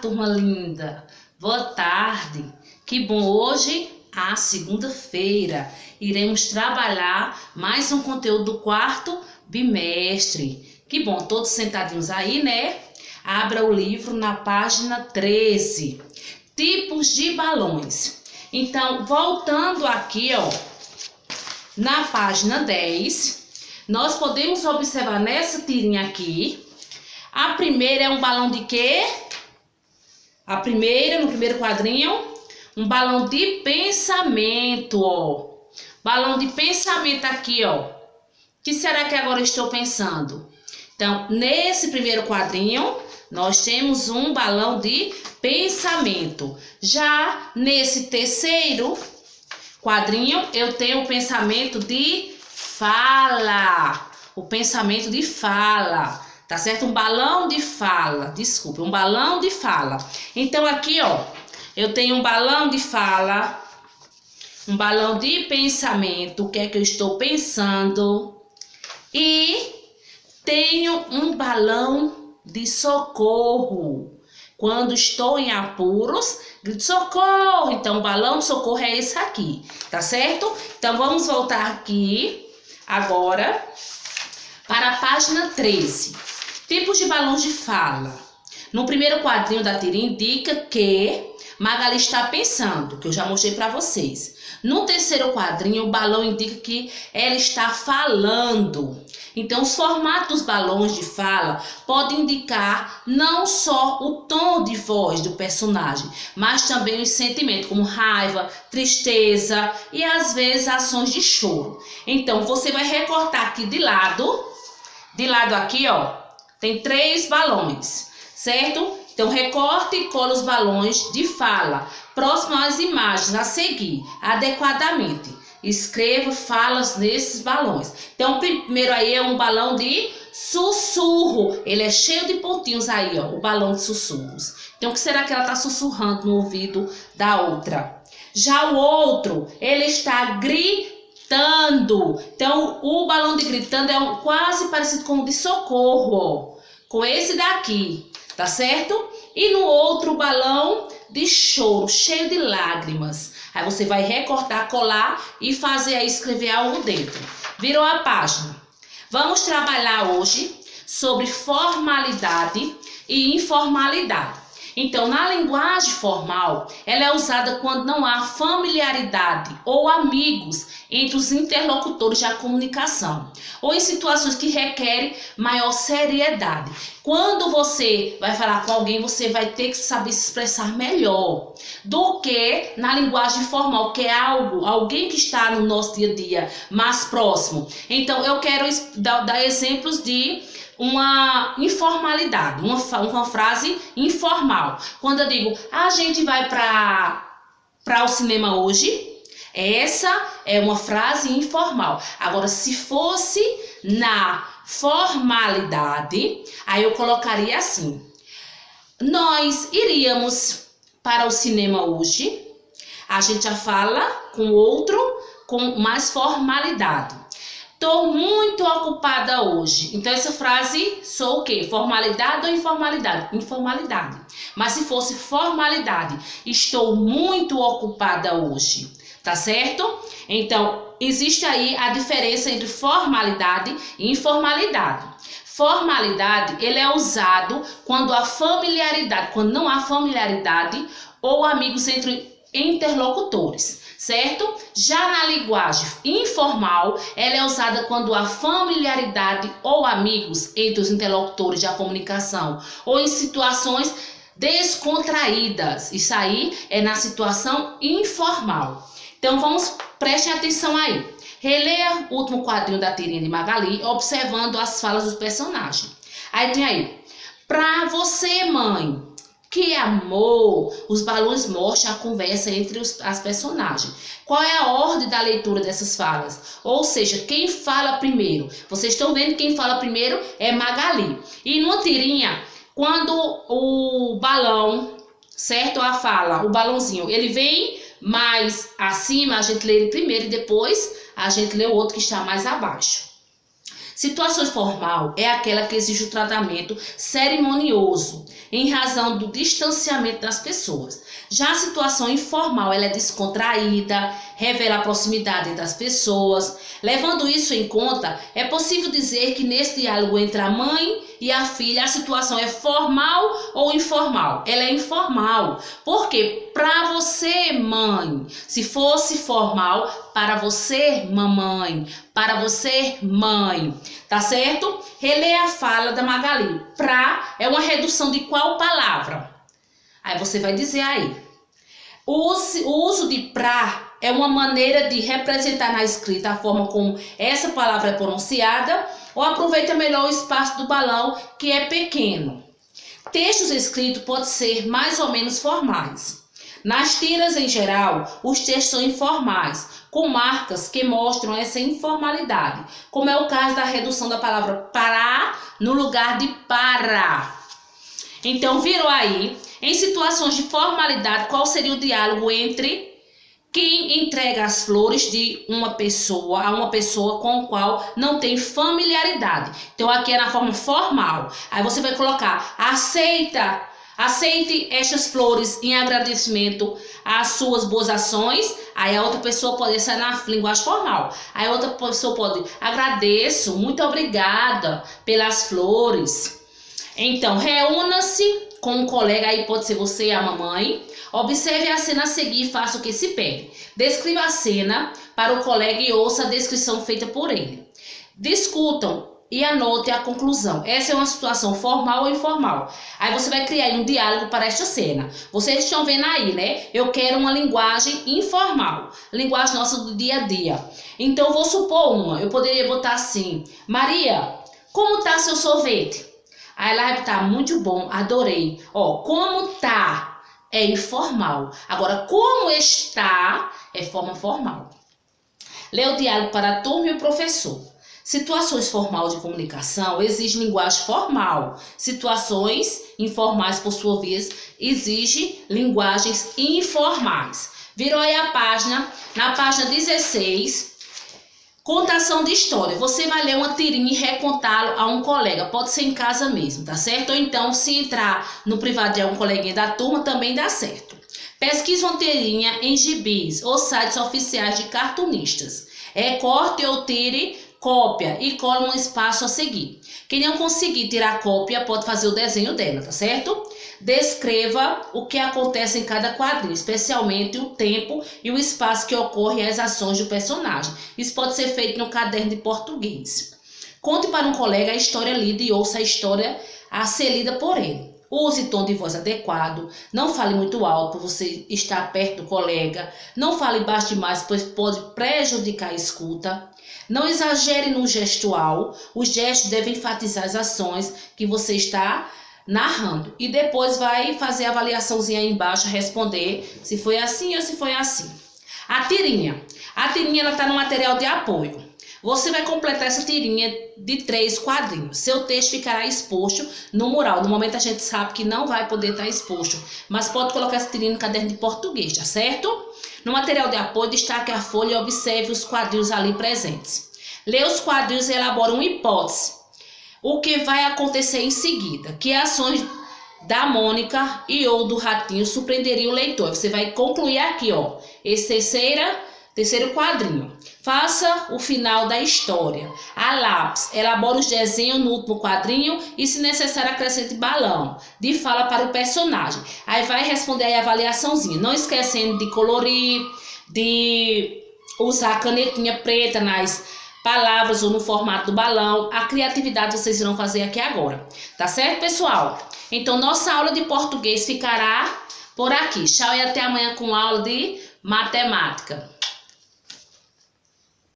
Turma linda, boa tarde. Que bom, hoje, segunda-feira, iremos trabalhar mais um conteúdo do quarto bimestre. Que bom, todos sentadinhos aí, né? Abra o livro na página 13, tipos de balões. Então, voltando aqui, ó, na página 10, nós podemos observar nessa tirinha aqui, a primeira é um balão de quê? A primeira, no primeiro quadrinho, um balão de pensamento, ó. Balão de pensamento aqui, ó. O que será que agora eu estou pensando? Então, nesse primeiro quadrinho, nós temos um balão de pensamento. Já nesse terceiro quadrinho, eu tenho o pensamento de fala. O pensamento de fala. Tá certo? Um balão de fala, desculpa, um balão de fala. Então aqui, ó, eu tenho um balão de fala, um balão de pensamento, o que é que eu estou pensando, e tenho um balão de socorro. Quando estou em apuros, grito socorro. Então o balão de socorro é esse aqui, tá certo? Então vamos voltar aqui agora para a página 13. Tipos de balões de fala. No primeiro quadrinho da tirinha indica que Magali está pensando, que eu já mostrei para vocês. No terceiro quadrinho, o balão indica que ela está falando. Então, os formatos dos balões de fala podem indicar não só o tom de voz do personagem, mas também os sentimentos, como raiva, tristeza e às vezes ações de choro. Então, você vai recortar aqui de lado aqui, ó, tem 3 balões, certo? Então, recorte e cola os balões de fala, próximo às imagens a seguir, adequadamente. Escreva falas nesses balões. Então, o primeiro aí é um balão de sussurro. Ele é cheio de pontinhos aí, ó, o balão de sussurros. Então, o que será que ela está sussurrando no ouvido da outra? Já o outro, ele está gritando. Então, o balão de gritando é quase parecido com o de socorro, ó, com esse daqui, tá certo? E no outro balão de choro, cheio de lágrimas. Aí você vai recortar, colar e fazer aí, escrever algo dentro. Virou a página. Vamos trabalhar hoje sobre formalidade e informalidade. Então, na linguagem formal, ela é usada quando não há familiaridade ou amigos entre os interlocutores da comunicação, ou em situações que requerem maior seriedade. Quando você vai falar com alguém, você vai ter que saber se expressar melhor do que na linguagem formal, que é alguém que está no nosso dia a dia mais próximo. Então, eu quero dar exemplos de uma informalidade, uma frase informal. Quando eu digo, a gente vai para o cinema hoje, essa é uma frase informal. Agora, se fosse na formalidade, aí eu colocaria assim: nós iríamos para o cinema hoje. A gente já fala com o outro com mais formalidade. Estou muito ocupada hoje. Então, essa frase sou o quê? Formalidade ou informalidade? Informalidade. Mas se fosse formalidade, estou muito ocupada hoje. Tá certo? Então, existe aí a diferença entre formalidade e informalidade. Formalidade, ele é usado quando há familiaridade, quando não há familiaridade ou amigos entre interlocutores, certo? Já na linguagem informal, ela é usada quando há familiaridade ou amigos entre os interlocutores da comunicação ou em situações descontraídas. Isso aí é na situação informal. Então, prestem atenção aí. Releia o último quadrinho da tirinha de Magali, observando as falas dos personagens. Aí tem aí, pra você, mãe, que amor! Os balões mostram a conversa entre as personagens. Qual é a ordem da leitura dessas falas? Ou seja, quem fala primeiro? Vocês estão vendo quem fala primeiro é Magali. E numa tirinha, quando o balão, certo? A fala, o balãozinho, ele vem mais acima, a gente lê ele primeiro e depois a gente lê o outro que está mais abaixo. Situações formal é aquela que exige o tratamento cerimonioso, em razão do distanciamento das pessoas. Já a situação informal, ela é descontraída, revela a proximidade das pessoas. Levando isso em conta, é possível dizer que nesse diálogo entre a mãe e a filha, a situação é formal ou informal? Ela é informal. Porque para você, mãe, se fosse formal, para você, mamãe, para você, mãe, tá certo? Releia a fala da Magali. Pra é uma redução de qual palavra? Aí você vai dizer aí. O uso de pra é uma maneira de representar na escrita a forma como essa palavra é pronunciada, ou aproveita melhor o espaço do balão, que é pequeno. Textos escritos podem ser mais ou menos formais. Nas tiras em geral, os textos são informais, com marcas que mostram essa informalidade, como é o caso da redução da palavra para no lugar de para. Então, viram aí, em situações de formalidade, qual seria o diálogo entre quem entrega as flores de uma pessoa a uma pessoa com a qual não tem familiaridade. Então, aqui é na forma formal. Aí você vai colocar, aceite estas flores em agradecimento às suas boas ações. Aí a outra pessoa pode ser na linguagem formal. Aí a outra pessoa pode, agradeço, muito obrigada pelas flores. Então, reúna-se com um colega, aí pode ser você e a mamãe. Observe a cena a seguir e faça o que se pede. Descreva a cena para o colega e ouça a descrição feita por ele. Discutam e anote a conclusão. Essa é uma situação formal ou informal. Aí você vai criar um diálogo para esta cena. Vocês estão vendo aí, né? Eu quero uma linguagem informal. Linguagem nossa do dia a dia. Então, eu vou supor uma. Eu poderia botar assim. Maria, como tá seu sorvete? Aí ela vai botar, muito bom, adorei. Ó, como tá? É informal. Agora, como está? É forma formal. Lê o diálogo para a turma e o professor. Situações formais de comunicação exigem linguagem formal. Situações informais, por sua vez, exigem linguagens informais. Virou aí a página, na página 16, contação de história. Você vai ler uma tirinha e recontá-lo a um colega. Pode ser em casa mesmo, tá certo? Ou então, se entrar no privado de um coleguinha da turma, também dá certo. Pesquise uma tirinha em gibis ou sites oficiais de cartunistas. Recorte ou tire cópia e cola um espaço a seguir. Quem não conseguir tirar cópia pode fazer o desenho dela, tá certo? Descreva o que acontece em cada quadrinho, especialmente o tempo e o espaço que ocorre as ações do personagem. Isso pode ser feito no caderno de português. Conte para um colega a história lida e ouça a história a ser lida por ele. Use tom de voz adequado, não fale muito alto, você está perto do colega, não fale baixo demais, pois pode prejudicar a escuta. Não exagere no gestual, os gestos devem enfatizar as ações que você está narrando. E depois vai fazer a avaliaçãozinha aí embaixo, responder se foi assim ou se foi assim. A tirinha ela está no material de apoio. Você vai completar essa tirinha de 3 quadrinhos. Seu texto ficará exposto no mural. No momento a gente sabe que não vai poder estar exposto, mas pode colocar essa tirinha no caderno de português, tá certo? No material de apoio, destaque a folha e observe os quadrinhos ali presentes. Leia os quadrinhos e elabore uma hipótese. O que vai acontecer em seguida? Que ações da Mônica e ou do Ratinho surpreenderiam o leitor? Você vai concluir aqui, ó, esse terceiro quadrinho. Faça o final da história. A lápis, elabore os desenhos no último quadrinho e, se necessário, acrescente balão de fala para o personagem. Aí vai responder aí a avaliaçãozinha. Não esquecendo de colorir, de usar canetinha preta nas palavras ou no formato do balão. A criatividade vocês irão fazer aqui agora. Tá certo, pessoal? Então, nossa aula de português ficará por aqui. Tchau e até amanhã com aula de matemática.